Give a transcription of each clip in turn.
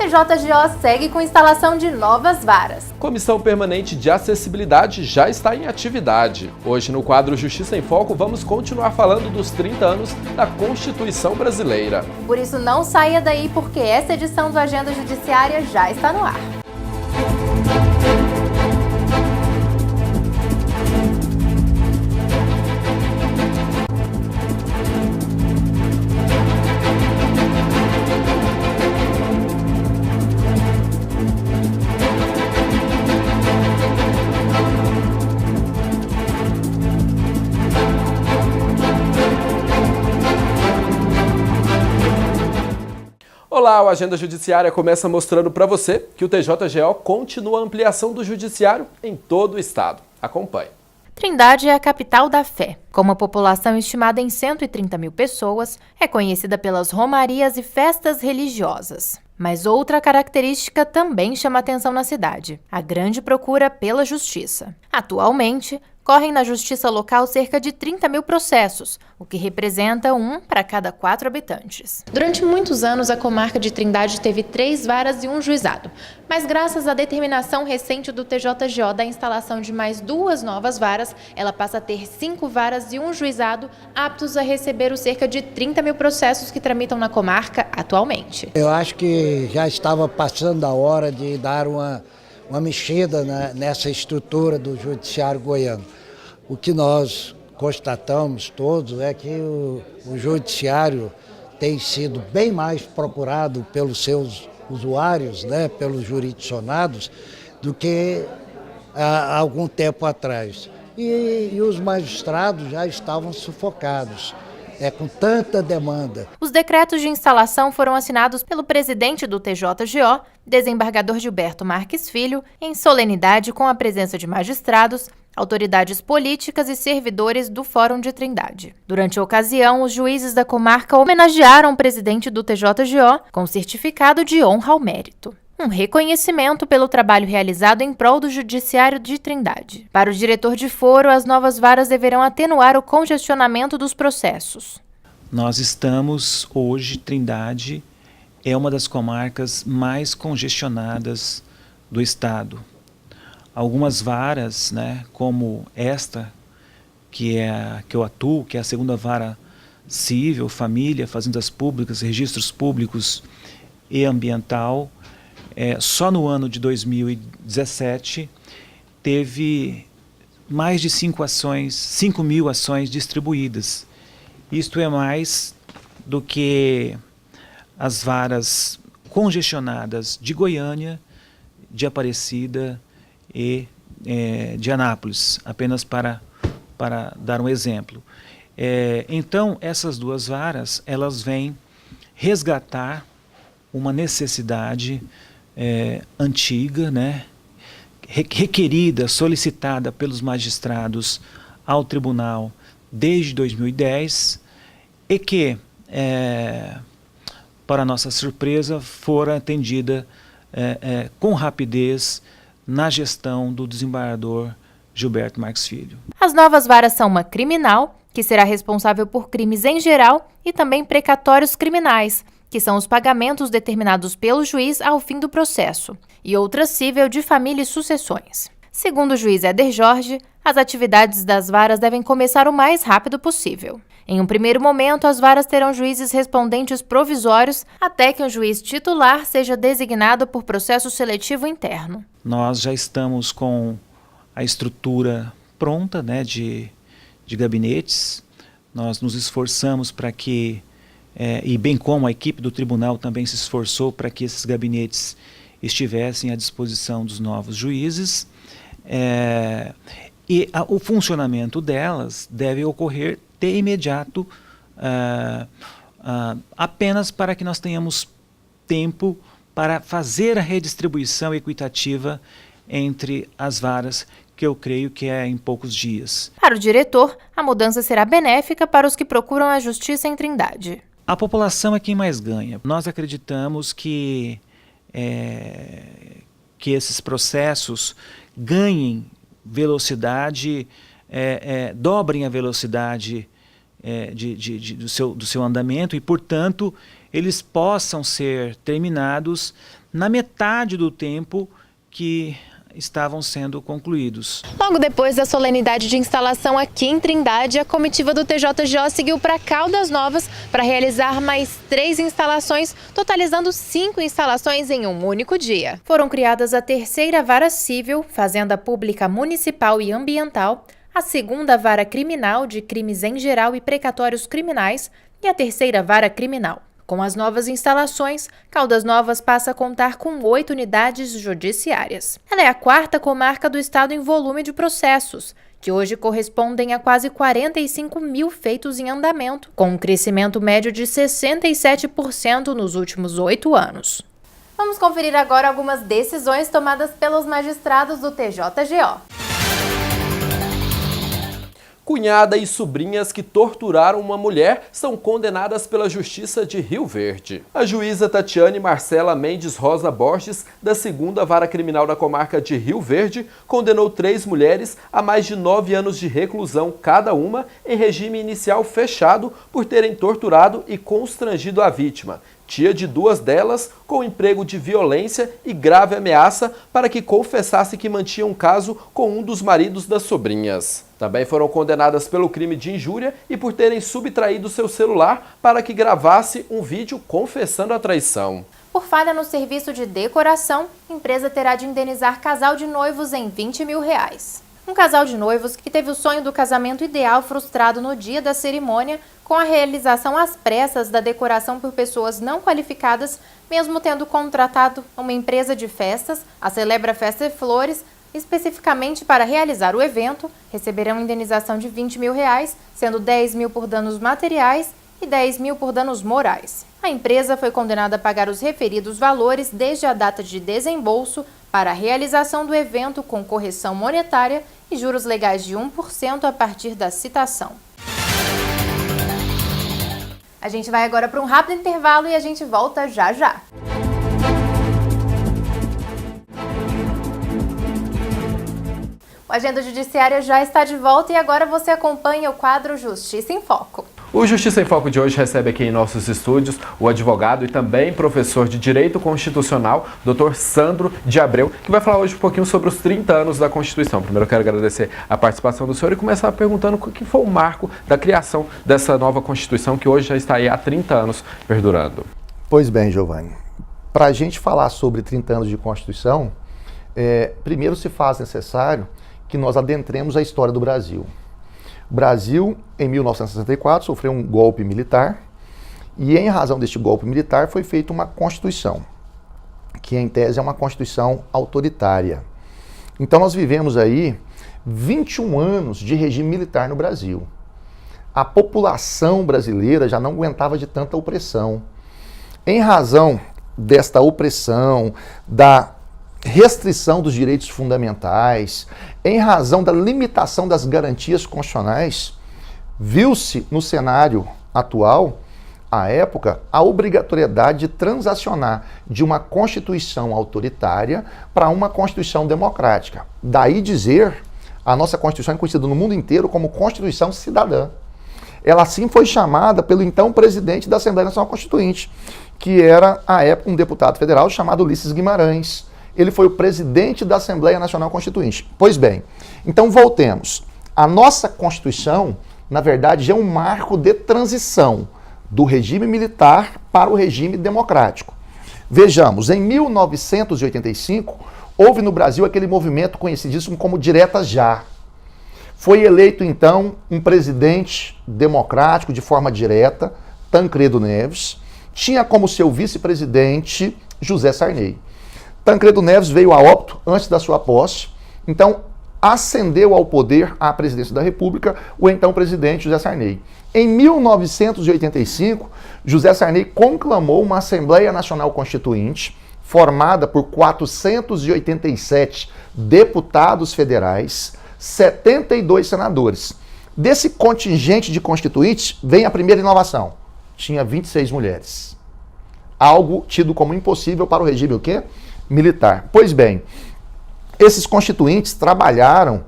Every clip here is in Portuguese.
TJGO segue com instalação de novas varas. Comissão Permanente de Acessibilidade já está em atividade. Hoje, no quadro Justiça em Foco, vamos continuar falando dos 30 anos da Constituição Brasileira. Por isso, não saia daí, porque essa edição do Agenda Judiciária já está no ar. Olá, o Agenda Judiciária começa mostrando para você que o TJGO continua a ampliação do judiciário em todo o estado. Acompanhe. Trindade é a capital da fé. Com uma população estimada em 130 mil pessoas, é conhecida pelas romarias e festas religiosas. Mas outra característica também chama atenção na cidade: a grande procura pela justiça. Atualmente, correm na justiça local cerca de 30 mil processos, o que representa 1 para cada 4 habitantes. Durante muitos anos, a comarca de Trindade teve 3 varas e 1 juizado, mas graças à determinação recente do TJGO da instalação de mais 2 novas varas, ela passa a ter 5 varas e 1 juizado, aptos a receber os cerca de 30 mil processos que tramitam na comarca atualmente. Eu acho que já estava passando a hora de dar uma mexida nessa estrutura do judiciário goiano. O que nós constatamos todos é que o judiciário tem sido bem mais procurado pelos seus usuários, pelos jurisdicionados, do que há algum tempo atrás. E os magistrados já estavam sufocados. Com tanta demanda. Os decretos de instalação foram assinados pelo presidente do TJGO, desembargador Gilberto Marques Filho, em solenidade com a presença de magistrados, autoridades políticas e servidores do Fórum de Trindade. Durante a ocasião, os juízes da comarca homenagearam o presidente do TJGO com certificado de honra ao mérito. Um reconhecimento pelo trabalho realizado em prol do Judiciário de Trindade. Para o diretor de foro, as novas varas deverão atenuar o congestionamento dos processos. Nós estamos hoje, Trindade é uma das comarcas mais congestionadas do estado. Algumas varas, como esta, que eu atuo, que é a segunda vara civil, família, fazendas públicas, registros públicos e ambiental, só no ano de 2017 teve mais de 5 mil ações distribuídas. Isto é mais do que as varas congestionadas de Goiânia, de Aparecida e de Anápolis, apenas para dar um exemplo. Então, essas 2 varas, elas vêm resgatar uma necessidade antiga, requerida, solicitada pelos magistrados ao tribunal desde 2010 e que, para nossa surpresa, fora atendida com rapidez na gestão do desembargador Gilberto Marques Filho. As novas varas são uma criminal, que será responsável por crimes em geral, e também precatórios criminais, que são os pagamentos determinados pelo juiz ao fim do processo, e outra cível de família e sucessões. Segundo o juiz Éder Jorge, as atividades das varas devem começar o mais rápido possível. Em um primeiro momento, as varas terão juízes respondentes provisórios até que um juiz titular seja designado por processo seletivo interno. Nós já estamos com a estrutura pronta, de gabinetes. Nós nos esforçamos para que e bem como a equipe do tribunal também se esforçou para que esses gabinetes estivessem à disposição dos novos juízes, o funcionamento delas deve ocorrer de imediato, apenas para que nós tenhamos tempo para fazer a redistribuição equitativa entre as varas, que eu creio que é em poucos dias. Para o diretor, a mudança será benéfica para os que procuram a justiça em Trindade. A população é quem mais ganha. Nós acreditamos que esses processos ganhem velocidade, dobrem a velocidade do seu andamento e, portanto, eles possam ser terminados na metade do tempo que estavam sendo concluídos. Logo depois da solenidade de instalação aqui em Trindade, a comitiva do TJGO seguiu para Caldas Novas para realizar mais 3 instalações, totalizando 5 instalações em um único dia. Foram criadas a 3ª Vara Civil, Fazenda Pública Municipal e Ambiental, a 2ª Vara Criminal de Crimes em Geral e Precatórios Criminais e a 3ª Vara Criminal. Com as novas instalações, Caldas Novas passa a contar com 8 unidades judiciárias. Ela é a 4ª comarca do estado em volume de processos, que hoje correspondem a quase 45 mil feitos em andamento, com um crescimento médio de 67% nos últimos 8 anos. Vamos conferir agora algumas decisões tomadas pelos magistrados do TJGO. Cunhada e sobrinhas que torturaram uma mulher são condenadas pela Justiça de Rio Verde. A juíza Tatiane Marcela Mendes Rosa Borges, da 2ª Vara Criminal da Comarca de Rio Verde, condenou 3 mulheres a mais de 9 anos de reclusão cada uma em regime inicial fechado por terem torturado e constrangido a vítima, tia de 2 delas, com emprego de violência e grave ameaça para que confessasse que mantinha um caso com um dos maridos das sobrinhas. Também foram condenadas pelo crime de injúria e por terem subtraído seu celular para que gravasse um vídeo confessando a traição. Por falha no serviço de decoração, a empresa terá de indenizar casal de noivos em R$20 mil. Um casal de noivos que teve o sonho do casamento ideal frustrado no dia da cerimônia, com a realização às pressas da decoração por pessoas não qualificadas, mesmo tendo contratado uma empresa de festas, a Celebra Festa e Flores, especificamente para realizar o evento, receberão indenização de R$20 mil, sendo R$10 mil por danos materiais e R$10 mil por danos morais. A empresa foi condenada a pagar os referidos valores desde a data de desembolso para a realização do evento com correção monetária e juros legais de 1% a partir da citação. A gente vai agora para um rápido intervalo e a gente volta já já. O Agenda Judiciária já está de volta e agora você acompanha o quadro Justiça em Foco. O Justiça em Foco de hoje recebe aqui em nossos estúdios o advogado e também professor de Direito Constitucional, Dr. Sandro de Abreu, que vai falar hoje um pouquinho sobre os 30 anos da Constituição. Primeiro eu quero agradecer a participação do senhor e começar perguntando o que foi o marco da criação dessa nova Constituição que hoje já está aí há 30 anos perdurando. Pois bem, Giovanni, para a gente falar sobre 30 anos de Constituição, primeiro se faz necessário que nós adentremos a história do Brasil. O Brasil, em 1964, sofreu um golpe militar e, em razão deste golpe militar, foi feita uma Constituição, que, em tese, é uma Constituição autoritária. Então, nós vivemos aí 21 anos de regime militar no Brasil. A população brasileira já não aguentava de tanta opressão. Em razão desta opressão, da restrição dos direitos fundamentais, em razão da limitação das garantias constitucionais, viu-se no cenário atual, à época, a obrigatoriedade de transacionar de uma Constituição autoritária para uma Constituição democrática. Daí dizer, a nossa Constituição é conhecida no mundo inteiro como Constituição Cidadã. Ela assim foi chamada pelo então presidente da Assembleia Nacional Constituinte, que era, à época, um deputado federal chamado Ulisses Guimarães. Ele foi o presidente da Assembleia Nacional Constituinte. Pois bem, então voltemos. A nossa Constituição, na verdade, é um marco de transição do regime militar para o regime democrático. Vejamos, em 1985, houve no Brasil aquele movimento conhecidíssimo como Direta Já. Foi eleito, então, um presidente democrático de forma direta, Tancredo Neves, tinha como seu vice-presidente José Sarney. Tancredo Neves veio a óbito antes da sua posse, então ascendeu ao poder à presidência da República o então presidente José Sarney. Em 1985, José Sarney conclamou uma Assembleia Nacional Constituinte, formada por 487 deputados federais, 72 senadores. Desse contingente de constituintes, vem a primeira inovação. Tinha 26 mulheres. Algo tido como impossível para o regime o quê? Militar. Pois bem, esses constituintes trabalharam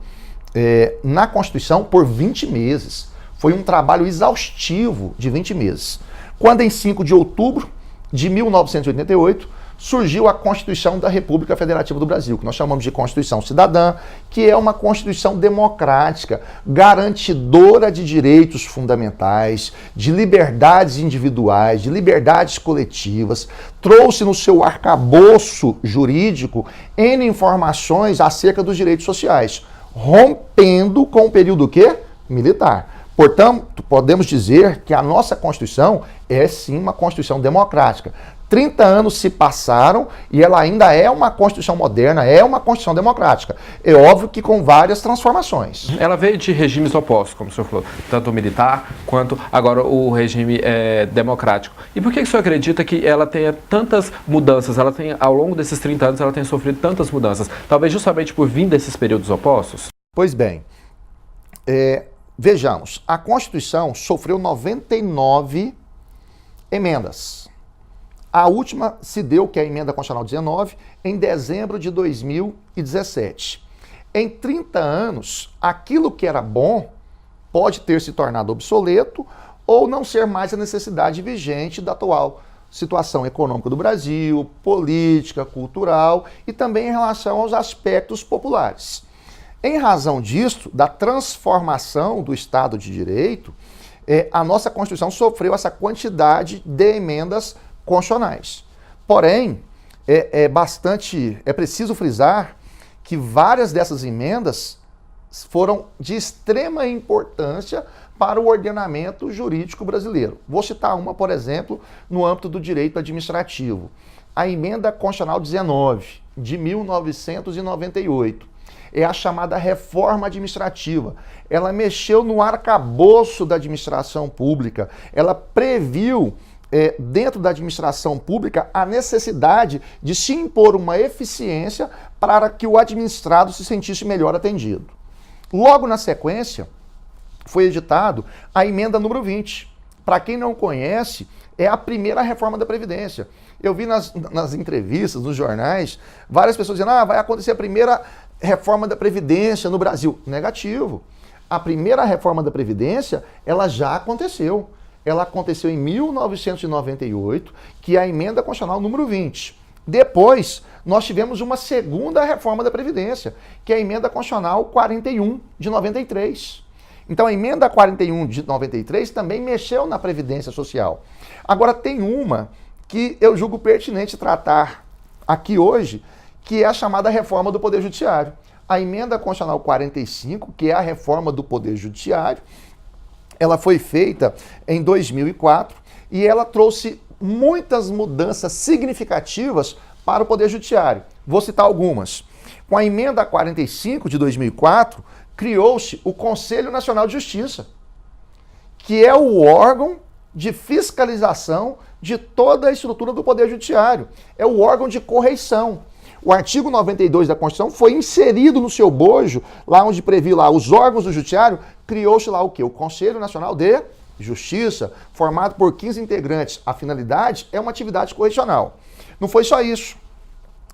na Constituição por 20 meses. Foi um trabalho exaustivo de 20 meses. Quando, em 5 de outubro de 1988, surgiu a Constituição da República Federativa do Brasil, que nós chamamos de Constituição Cidadã, que é uma Constituição democrática, garantidora de direitos fundamentais, de liberdades individuais, de liberdades coletivas, trouxe no seu arcabouço jurídico N informações acerca dos direitos sociais, rompendo com o período quê? Militar. Portanto, podemos dizer que a nossa Constituição é sim uma Constituição democrática. 30 anos se passaram e ela ainda é uma Constituição moderna, é uma Constituição democrática. É óbvio que com várias transformações. Ela veio de regimes opostos, como o senhor falou, tanto o militar quanto agora o regime democrático. E por que o senhor acredita que ela tenha tantas mudanças, ela tem, ao longo desses 30 anos, ela tem sofrido tantas mudanças? Talvez justamente por vir desses períodos opostos? Pois bem, vejamos, a Constituição sofreu 99 emendas. A última se deu, que é a Emenda Constitucional 19, em dezembro de 2017. Em 30 anos, aquilo que era bom pode ter se tornado obsoleto ou não ser mais a necessidade vigente da atual situação econômica do Brasil, política, cultural e também em relação aos aspectos populares. Em razão disso, da transformação do Estado de Direito, a nossa Constituição sofreu essa quantidade de emendas constitucionais. Porém, é preciso frisar que várias dessas emendas foram de extrema importância para o ordenamento jurídico brasileiro. Vou citar uma, por exemplo, no âmbito do direito administrativo. A Emenda Constitucional 19, de 1998. É a chamada reforma administrativa. Ela mexeu no arcabouço da administração pública. Ela previu dentro da administração pública a necessidade de se impor uma eficiência para que o administrado se sentisse melhor atendido. Logo na sequência, foi editado a emenda número 20. Para quem não conhece, é a primeira reforma da Previdência. Eu vi nas entrevistas, nos jornais, várias pessoas dizendo, vai acontecer a primeira reforma da Previdência no Brasil. Negativo. A primeira reforma da Previdência, ela já aconteceu. Ela aconteceu em 1998, que é a Emenda Constitucional número 20. Depois, nós tivemos uma segunda reforma da Previdência, que é a Emenda Constitucional 41, de 93. Então, a Emenda 41, de 93, também mexeu na Previdência Social. Agora, tem uma que eu julgo pertinente tratar aqui hoje, que é a chamada reforma do Poder Judiciário. A Emenda Constitucional 45, que é a reforma do Poder Judiciário, ela foi feita em 2004 e ela trouxe muitas mudanças significativas para o Poder Judiciário. Vou citar algumas. Com a Emenda 45 de 2004, criou-se o Conselho Nacional de Justiça, que é o órgão de fiscalização de toda a estrutura do Poder Judiciário. É o órgão de correição. O artigo 92 da Constituição foi inserido no seu bojo, lá onde previu lá os órgãos do Judiciário, criou-se lá o quê? O Conselho Nacional de Justiça, formado por 15 integrantes. A finalidade é uma atividade correcional. Não foi só isso.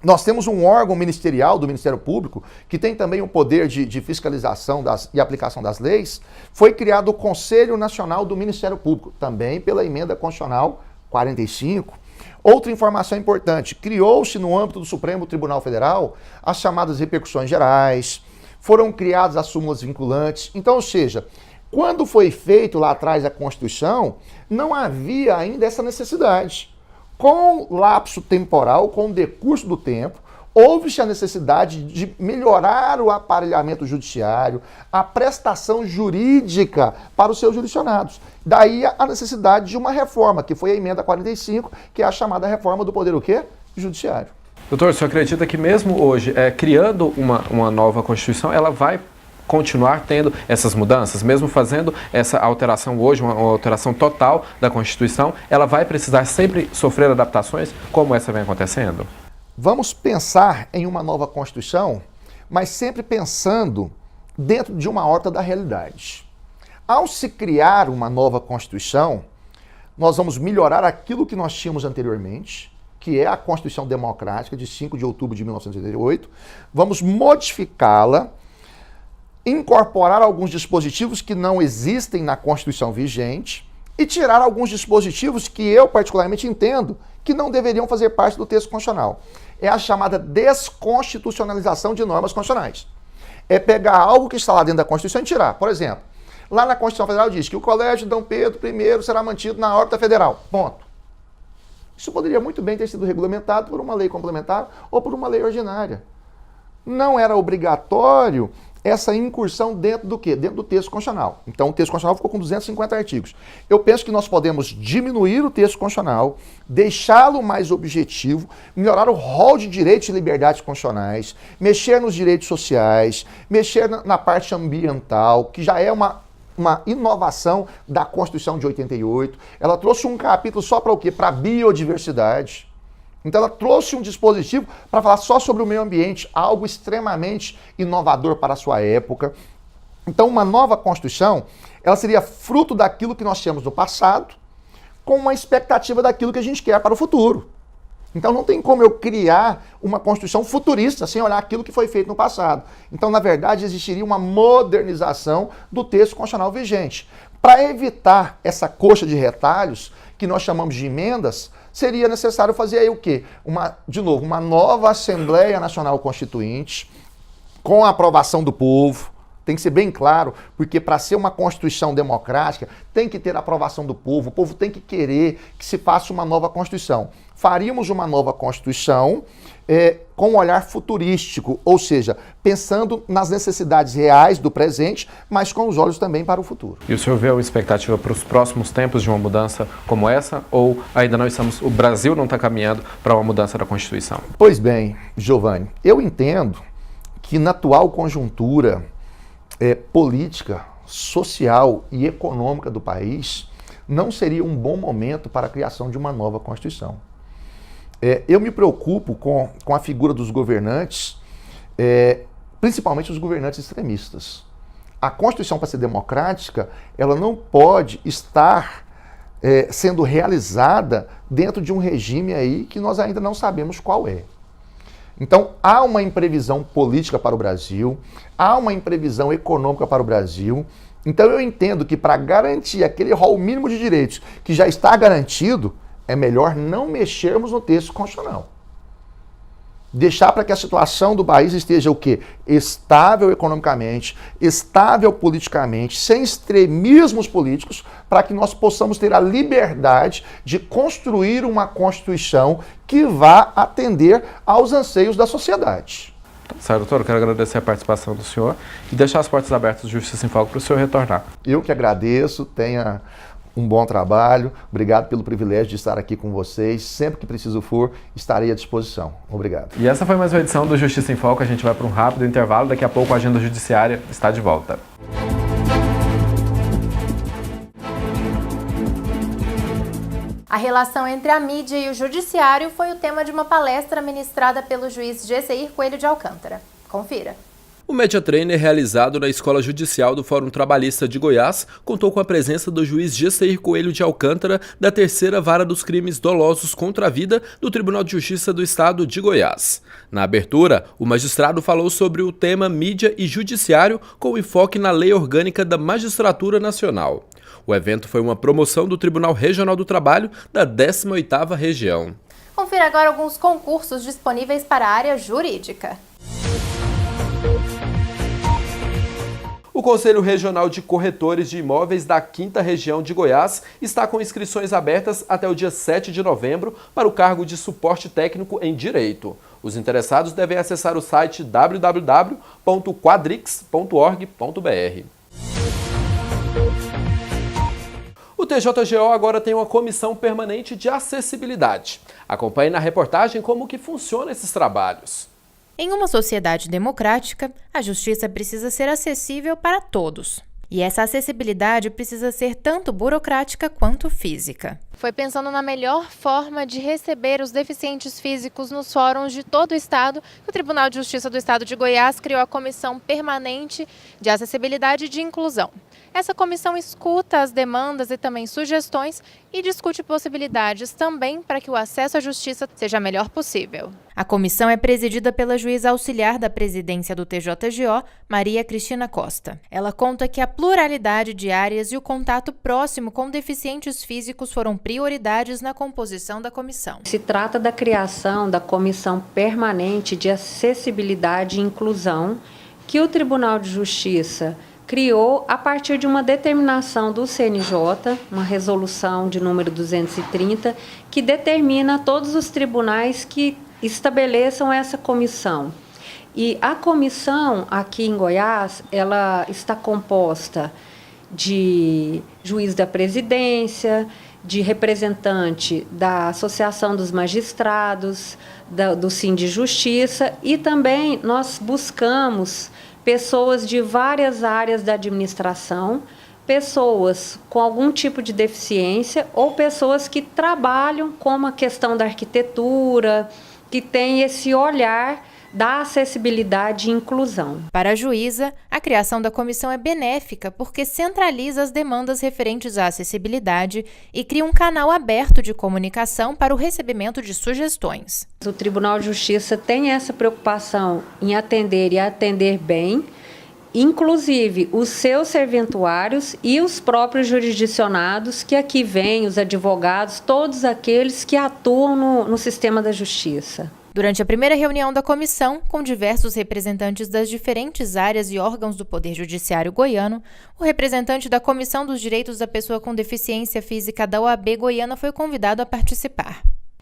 Nós temos um órgão ministerial do Ministério Público, que tem também o poder de fiscalização e aplicação das leis. Foi criado o Conselho Nacional do Ministério Público, também pela Emenda Constitucional 45. Outra informação importante, criou-se no âmbito do Supremo Tribunal Federal as chamadas repercussões gerais, foram criadas as súmulas vinculantes. Então, ou seja, quando foi feito lá atrás a Constituição, não havia ainda essa necessidade. Com o lapso temporal, com o decurso do tempo, houve-se a necessidade de melhorar o aparelhamento judiciário, a prestação jurídica para os seus jurisdicionados. Daí a necessidade de uma reforma, que foi a Emenda 45, que é a chamada reforma do Poder o quê? Judiciário. Doutor, o senhor acredita que mesmo hoje, criando uma nova Constituição, ela vai continuar tendo essas mudanças, mesmo fazendo essa alteração hoje, uma alteração total da Constituição, ela vai precisar sempre sofrer adaptações, como essa vem acontecendo? Vamos pensar em uma nova Constituição, mas sempre pensando dentro de uma horta da realidade. Ao se criar uma nova Constituição, nós vamos melhorar aquilo que nós tínhamos anteriormente, que é a Constituição Democrática de 5 de outubro de 1988, vamos modificá-la, incorporar alguns dispositivos que não existem na Constituição vigente e tirar alguns dispositivos que eu particularmente entendo que não deveriam fazer parte do texto constitucional. É a chamada desconstitucionalização de normas constitucionais. É pegar algo que está lá dentro da Constituição e tirar. Por exemplo, lá na Constituição Federal diz que o Colégio Dom Pedro I será mantido na órbita federal. Ponto. Isso poderia muito bem ter sido regulamentado por uma lei complementar ou por uma lei ordinária. Não era obrigatório essa incursão dentro do quê? Dentro do texto constitucional. Então o texto constitucional ficou com 250 artigos. Eu penso que nós podemos diminuir o texto constitucional, deixá-lo mais objetivo, melhorar o rol de direitos e liberdades constitucionais, mexer nos direitos sociais, mexer na parte ambiental, que já é uma inovação da Constituição de 88. Ela trouxe um capítulo só para o quê? Para a biodiversidade. Então ela trouxe um dispositivo para falar só sobre o meio ambiente, algo extremamente inovador para a sua época. Então uma nova Constituição, ela seria fruto daquilo que nós tínhamos no passado, com uma expectativa daquilo que a gente quer para o futuro. Então não tem como eu criar uma Constituição futurista sem olhar aquilo que foi feito no passado. Então, na verdade, existiria uma modernização do texto constitucional vigente. Para evitar essa coxa de retalhos, que nós chamamos de emendas, seria necessário fazer aí o quê? Uma nova Assembleia Nacional Constituinte, com a aprovação do povo. Tem que ser bem claro, porque para ser uma Constituição democrática, tem que ter a aprovação do povo. O povo tem que querer que se faça uma nova Constituição. Faríamos uma nova Constituição com um olhar futurístico, ou seja, pensando nas necessidades reais do presente, mas com os olhos também para o futuro. E o senhor vê uma expectativa para os próximos tempos de uma mudança como essa? Ou ainda não o Brasil não está caminhando para uma mudança da Constituição? Pois bem, Giovanni, eu entendo que na atual conjuntura política, social e econômica do país, não seria um bom momento para a criação de uma nova Constituição. Eu me preocupo com a figura dos governantes, principalmente os governantes extremistas. A Constituição, para ser democrática, ela não pode estar sendo realizada dentro de um regime aí que nós ainda não sabemos qual é. Então, há uma imprevisão política para o Brasil, há uma imprevisão econômica para o Brasil. Então, eu entendo que para garantir aquele rol mínimo de direitos que já está garantido, é melhor não mexermos no texto constitucional. Deixar para que a situação do país esteja o quê? Estável economicamente, estável politicamente, sem extremismos políticos, para que nós possamos ter a liberdade de construir uma Constituição que vá atender aos anseios da sociedade. Certo, doutor, eu quero agradecer a participação do senhor e deixar as portas abertas do Justiça em Foco para o senhor retornar. Eu que agradeço, tenha um bom trabalho, obrigado pelo privilégio de estar aqui com vocês, sempre que preciso for, estarei à disposição. Obrigado. E essa foi mais uma edição do Justiça em Foco, a gente vai para um rápido intervalo, daqui a pouco a Agenda Judiciária está de volta. A relação entre a mídia e o judiciário foi o tema de uma palestra ministrada pelo juiz Gesseir Coelho de Alcântara. Confira. O Media Trainer, realizado na Escola Judicial do Fórum Trabalhista de Goiás, contou com a presença do juiz Gesseir Coelho de Alcântara, da Terceira Vara dos Crimes Dolosos contra a Vida do Tribunal de Justiça do Estado de Goiás. Na abertura, o magistrado falou sobre o tema mídia e judiciário, com enfoque na Lei Orgânica da Magistratura Nacional. O evento foi uma promoção do Tribunal Regional do Trabalho da 18ª Região. Confira agora alguns concursos disponíveis para a área jurídica. O Conselho Regional de Corretores de Imóveis da 5ª Região de Goiás está com inscrições abertas até o dia 7 de novembro para o cargo de suporte técnico em Direito. Os interessados devem acessar o site www.quadrix.org.br. O TJGO agora tem uma comissão permanente de acessibilidade. Acompanhe na reportagem como que funcionam esses trabalhos. Em uma sociedade democrática, a justiça precisa ser acessível para todos. E essa acessibilidade precisa ser tanto burocrática quanto física. Foi pensando na melhor forma de receber os deficientes físicos nos fóruns de todo o estado que o Tribunal de Justiça do Estado de Goiás criou a Comissão Permanente de Acessibilidade e de Inclusão. Essa comissão escuta as demandas e também sugestões e discute possibilidades também para que o acesso à justiça seja melhor possível. A comissão é presidida pela juíza auxiliar da presidência do TJGO, Maria Cristina Costa. Ela conta que a pluralidade de áreas e o contato próximo com deficientes físicos foram prioridades na composição da comissão. Se trata da criação da Comissão Permanente de Acessibilidade e Inclusão, que o Tribunal de Justiça criou a partir de uma determinação do CNJ, uma resolução de número 230, que determina todos os tribunais que estabeleçam essa comissão. E a comissão aqui em Goiás, ela está composta de juiz da presidência, de representante da Associação dos Magistrados, do Sindi Justiça, e também nós buscamos pessoas de várias áreas da administração, pessoas com algum tipo de deficiência ou pessoas que trabalham com a questão da arquitetura, que tem esse olhar da acessibilidade e inclusão. Para a juíza, a criação da comissão é benéfica porque centraliza as demandas referentes à acessibilidade e cria um canal aberto de comunicação para o recebimento de sugestões. O Tribunal de Justiça tem essa preocupação em atender e atender bem, inclusive os seus serventuários e os próprios jurisdicionados, que aqui vêm, os advogados, todos aqueles que atuam no sistema da justiça. Durante a primeira reunião da comissão, com diversos representantes das diferentes áreas e órgãos do Poder Judiciário goiano, o representante da Comissão dos Direitos da Pessoa com Deficiência Física da OAB Goiana foi convidado a participar.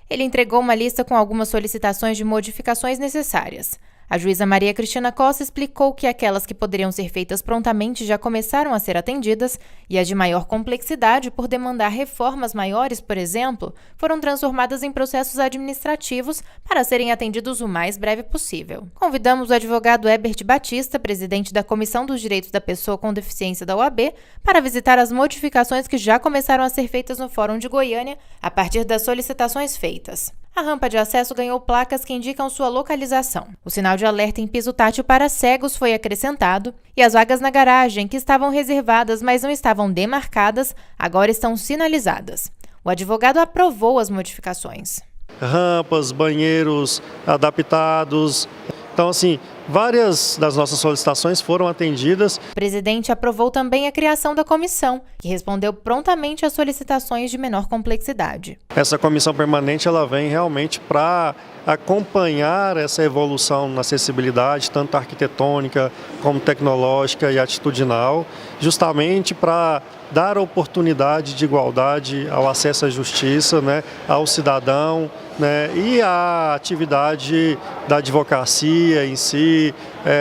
Ele entregou uma lista com algumas solicitações de modificações necessárias. A juíza Maria Cristina Costa explicou que aquelas que poderiam ser feitas prontamente já começaram a ser atendidas e as de maior complexidade, por demandar reformas maiores, por exemplo, foram transformadas em processos administrativos para serem atendidos o mais breve possível. Convidamos o advogado Herbert Batista, presidente da Comissão dos Direitos da Pessoa com Deficiência da OAB, para visitar as modificações que já começaram a ser feitas no Fórum de Goiânia a partir das solicitações feitas. A rampa de acesso ganhou placas que indicam sua localização. O sinal de alerta em piso tátil para cegos foi acrescentado e as vagas na garagem, que estavam reservadas, mas não estavam demarcadas, agora estão sinalizadas. O advogado aprovou as modificações. Rampas, banheiros adaptados. Então, assim, várias das nossas solicitações foram atendidas. O presidente aprovou também a criação da comissão, que respondeu prontamente às solicitações de menor complexidade. Essa comissão permanente ela vem realmente para acompanhar essa evolução na acessibilidade, tanto arquitetônica como tecnológica e atitudinal, justamente para dar oportunidade de igualdade ao acesso à justiça, né, ao cidadão, né, e à atividade da advocacia em si,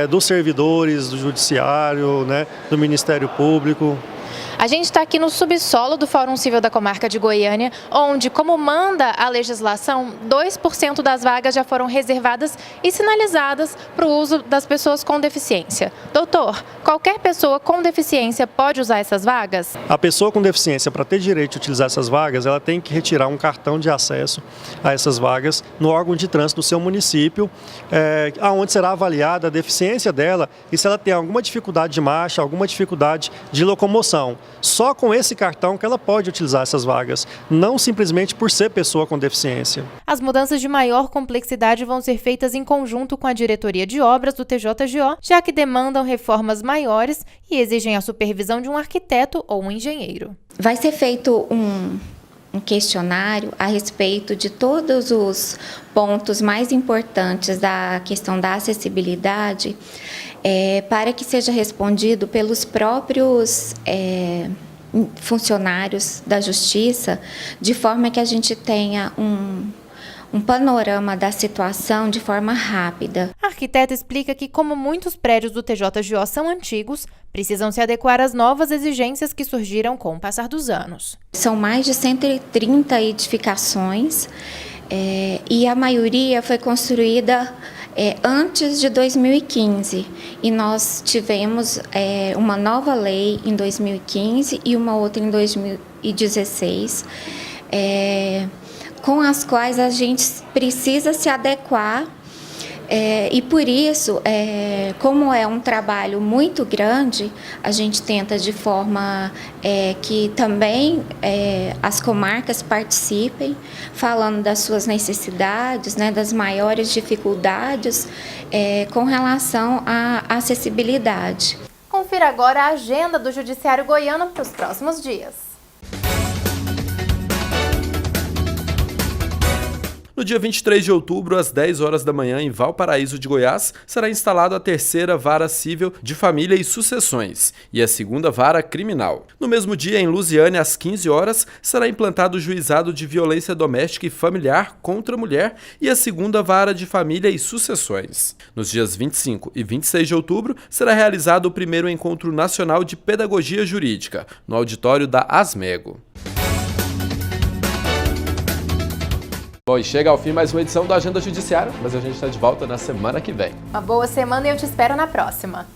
dos servidores do judiciário, né, do Ministério Público. A gente está aqui no subsolo do Fórum Civil da Comarca de Goiânia, onde, como manda a legislação, 2% das vagas já foram reservadas e sinalizadas para o uso das pessoas com deficiência. Doutor, qualquer pessoa com deficiência pode usar essas vagas? A pessoa com deficiência, para ter direito de utilizar essas vagas, ela tem que retirar um cartão de acesso a essas vagas no órgão de trânsito do seu município, onde será avaliada a deficiência dela e se ela tem alguma dificuldade de marcha, alguma dificuldade de locomoção. Só com esse cartão que ela pode utilizar essas vagas, não simplesmente por ser pessoa com deficiência. As mudanças de maior complexidade vão ser feitas em conjunto com a Diretoria de Obras do TJGO, já que demandam reformas maiores e exigem a supervisão de um arquiteto ou um engenheiro. Vai ser feito um questionário a respeito de todos os pontos mais importantes da questão da acessibilidade, para que seja respondido pelos próprios funcionários da Justiça, de forma que a gente tenha um panorama da situação de forma rápida. A arquiteta explica que, como muitos prédios do TJGO são antigos, precisam se adequar às novas exigências que surgiram com o passar dos anos. São mais de 130 edificações e a maioria foi construída antes de 2015, e nós tivemos uma nova lei em 2015 e uma outra em 2016, com as quais a gente precisa se adequar E por isso, como é um trabalho muito grande, a gente tenta de forma que também as comarcas participem, falando das suas necessidades, né, das maiores dificuldades com relação à acessibilidade. Confira agora a agenda do Judiciário Goiano para os próximos dias. No dia 23 de outubro, às 10 horas da manhã, em Valparaíso de Goiás, será instalada a 3ª Vara Civil de Família e Sucessões e a 2ª Vara Criminal. No mesmo dia, em Lusiânia, às 15 horas, será implantado o Juizado de Violência Doméstica e Familiar contra a Mulher e a 2ª Vara de Família e Sucessões. Nos dias 25 e 26 de outubro, será realizado o primeiro Encontro Nacional de Pedagogia Jurídica, no auditório da Asmego. Bom, e chega ao fim mais uma edição do Agenda Judiciária, mas a gente está de volta na semana que vem. Uma boa semana e eu te espero na próxima.